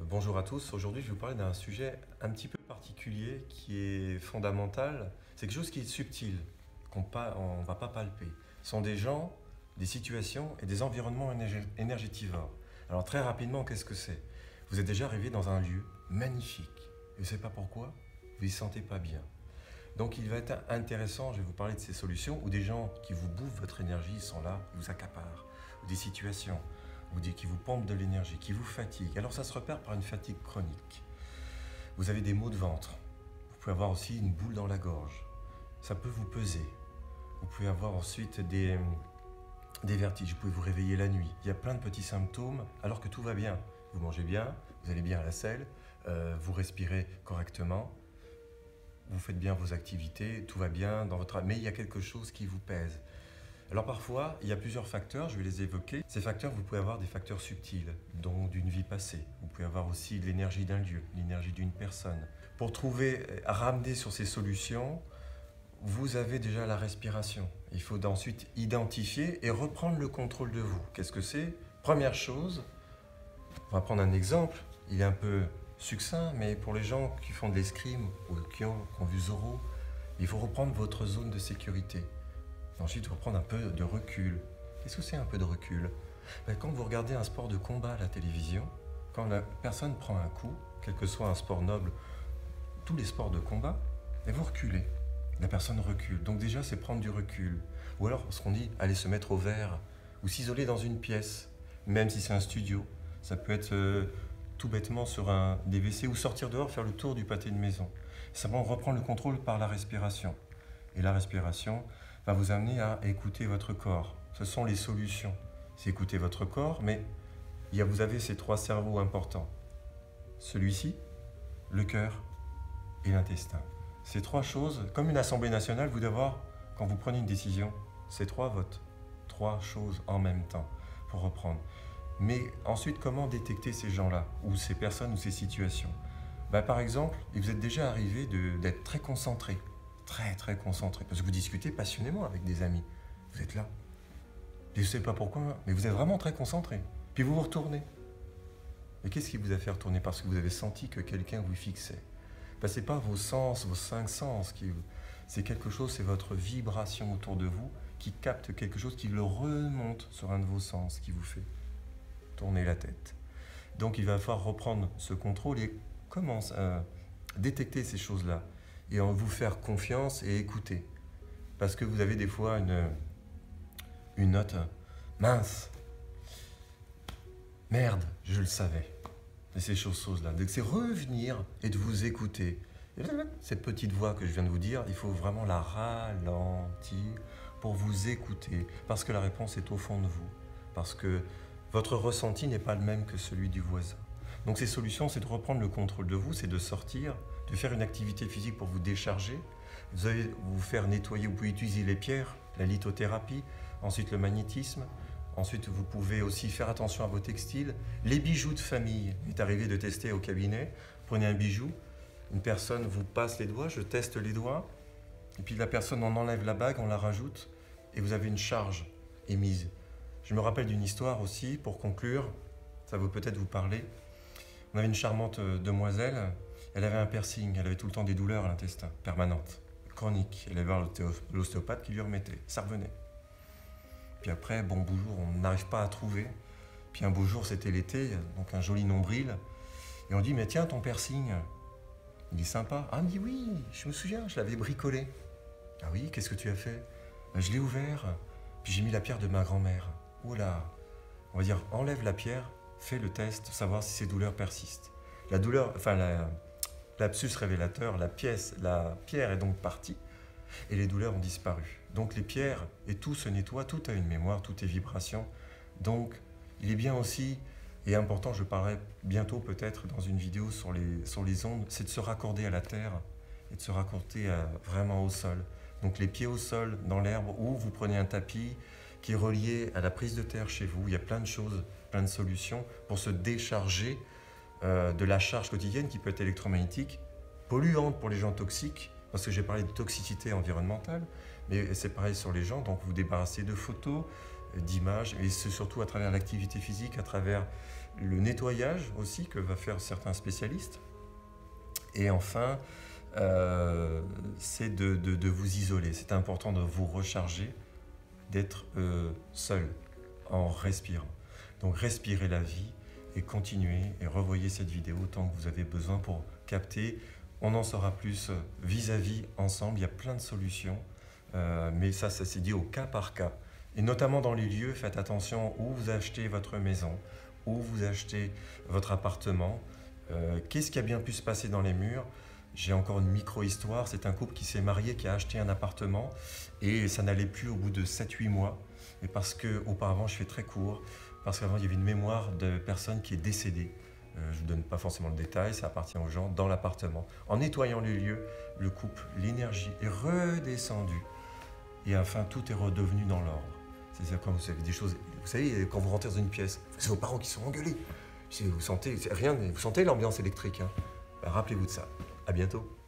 Bonjour à tous, aujourd'hui je vais vous parler d'un sujet un petit peu particulier qui est fondamental. C'est quelque chose qui est subtil, qu'on ne va pas palper. Ce sont des gens, des situations et des environnements énergétivores. Alors très rapidement, qu'est-ce que c'est? Vous êtes déjà arrivé dans un lieu magnifique et vous ne savez pas pourquoi, vous y sentez pas bien. Donc il va être intéressant, je vais vous parler de ces solutions où des gens qui vous bouffent votre énergie, ils sont là, ils vous accaparent, ou des situations qui vous pompent de l'énergie, qui vous fatiguent. Alors ça se repère par une fatigue chronique. Vous avez des maux de ventre, vous pouvez avoir aussi une boule dans la gorge, ça peut vous peser. Vous pouvez avoir ensuite des vertiges, vous pouvez vous réveiller la nuit. Il y a plein de petits symptômes alors que tout va bien. Vous mangez bien, vous allez bien à la selle, vous respirez correctement, vous faites bien vos activités, tout va bien dans votre... Mais il y a quelque chose qui vous pèse. Alors parfois, il y a plusieurs facteurs, je vais les évoquer. Ces facteurs, vous pouvez avoir des facteurs subtils, donc d'une vie passée. Vous pouvez avoir aussi l'énergie d'un lieu, l'énergie d'une personne. Pour trouver, ramener sur ces solutions, vous avez déjà la respiration. Il faut ensuite identifier et reprendre le contrôle de vous. Qu'est-ce que c'est? Première chose, on va prendre un exemple, il est un peu succinct, mais pour les gens qui font de l'escrime ou qui ont vu Zorro, il faut reprendre votre zone de sécurité. Ensuite, reprendre un peu de recul. Qu'est-ce que c'est un peu de recul? Quand vous regardez un sport de combat à la télévision, quand la personne prend un coup, quel que soit un sport noble, tous les sports de combat, et vous reculez. La personne recule. Donc déjà, c'est prendre du recul. Ou alors, ce qu'on dit, aller se mettre au vert ou s'isoler dans une pièce, même si c'est un studio. Ça peut être tout bêtement sur des WC ou sortir dehors, faire le tour du pâté de maison. Simplement reprendre le contrôle par la respiration. Et la respiration va vous amener à écouter votre corps. Ce sont les solutions. C'est écouter votre corps, mais vous avez ces trois cerveaux importants. Celui-ci, le cœur et l'intestin. Ces trois choses, comme une assemblée nationale, vous devez avoir, quand vous prenez une décision, ces trois votes. Trois choses en même temps, pour reprendre. Mais ensuite, comment détecter ces gens-là, ou ces personnes, ou ces situations? Par exemple, vous êtes déjà arrivé d'être très concentré. Très concentré, parce que vous discutez passionnément avec des amis. Vous êtes là. Et je ne sais pas pourquoi, mais vous êtes vraiment très concentré. Puis vous vous retournez. Mais qu'est-ce qui vous a fait retourner? Parce que vous avez senti que quelqu'un vous fixait. Ce n'est pas vos sens, vos cinq sens, c'est quelque chose, c'est votre vibration autour de vous qui capte quelque chose, qui le remonte sur un de vos sens, qui vous fait tourner la tête. Donc il va falloir reprendre ce contrôle et commencer à détecter ces choses-là. Et en vous faire confiance et écouter. Parce que vous avez des fois une note mince. Merde, je le savais. Et ces choses-là. Donc c'est revenir et de vous écouter. Et cette petite voix que je viens de vous dire, il faut vraiment la ralentir pour vous écouter. Parce que la réponse est au fond de vous. Parce que votre ressenti n'est pas le même que celui du voisin. Donc ces solutions, c'est de reprendre le contrôle de vous, c'est de sortir, de faire une activité physique pour vous décharger. Vous allez vous faire nettoyer, vous pouvez utiliser les pierres, la lithothérapie, ensuite le magnétisme. Ensuite, vous pouvez aussi faire attention à vos textiles. Les bijoux de famille, il est arrivé de tester au cabinet. Prenez un bijou, une personne vous passe les doigts, je teste les doigts, et puis la personne en enlève la bague, on la rajoute, et vous avez une charge émise. Je me rappelle d'une histoire aussi, pour conclure, ça va peut-être vous parler. On avait une charmante demoiselle, elle avait un piercing, elle avait tout le temps des douleurs à l'intestin, permanentes, chroniques. Elle allait voir l'ostéopathe qui lui remettait, ça revenait. Puis après, bon beau jour, on n'arrive pas à trouver. Puis un beau jour, c'était l'été, donc un joli nombril. Et on dit, mais tiens, ton piercing, il est sympa. Ah, il me dit, oui, je me souviens, je l'avais bricolé. Ah oui, qu'est-ce que tu as fait? Je l'ai ouvert, puis j'ai mis la pierre de ma grand-mère. Oula, on va dire, enlève la pierre, fais le test, savoir si ces douleurs persistent. La douleur, enfin l'absus révélateur, la pierre est donc partie et les douleurs ont disparu. Donc les pierres et tout se nettoie, tout a une mémoire, tout est vibration. Donc il est bien aussi et important, je parlerai bientôt peut-être dans une vidéo sur les ondes, c'est de se raccorder à la terre et de se raccorder vraiment au sol. Donc les pieds au sol, dans l'herbe, ou vous prenez un tapis qui est relié à la prise de terre chez vous. Il y a plein de choses, plein de solutions pour se décharger de la charge quotidienne qui peut être électromagnétique, polluante pour les gens toxiques, parce que j'ai parlé de toxicité environnementale, mais c'est pareil sur les gens, donc vous débarrassez de photos, d'images, et c'est surtout à travers l'activité physique, à travers le nettoyage aussi que va faire certains spécialistes. Et enfin, c'est de vous isoler. C'est important de vous recharger, d'être seul en respirant. Donc respirez la vie et continuez et revoyez cette vidéo tant que vous avez besoin pour capter. On en saura plus vis-à-vis ensemble. Il y a plein de solutions, mais ça c'est dit au cas par cas. Et notamment dans les lieux, faites attention où vous achetez votre maison, où vous achetez votre appartement. Qu'est-ce qui a bien pu se passer dans les murs? J'ai encore une micro-histoire. C'est un couple qui s'est marié, qui a acheté un appartement et ça n'allait plus au bout de 7-8 mois. Et parce qu'auparavant, je fais très court, parce qu'avant il y avait une mémoire de personne qui est décédée. Je ne vous donne pas forcément le détail, ça appartient aux gens dans l'appartement. En nettoyant les lieux, le couple, l'énergie est redescendue. Et enfin, tout est redevenu dans l'ordre. C'est-à-dire quand vous avez des choses, vous savez, quand vous rentrez dans une pièce, c'est vos parents qui sont engueulés. Vous sentez l'ambiance électrique. Hein. Ben, rappelez-vous de ça. À bientôt.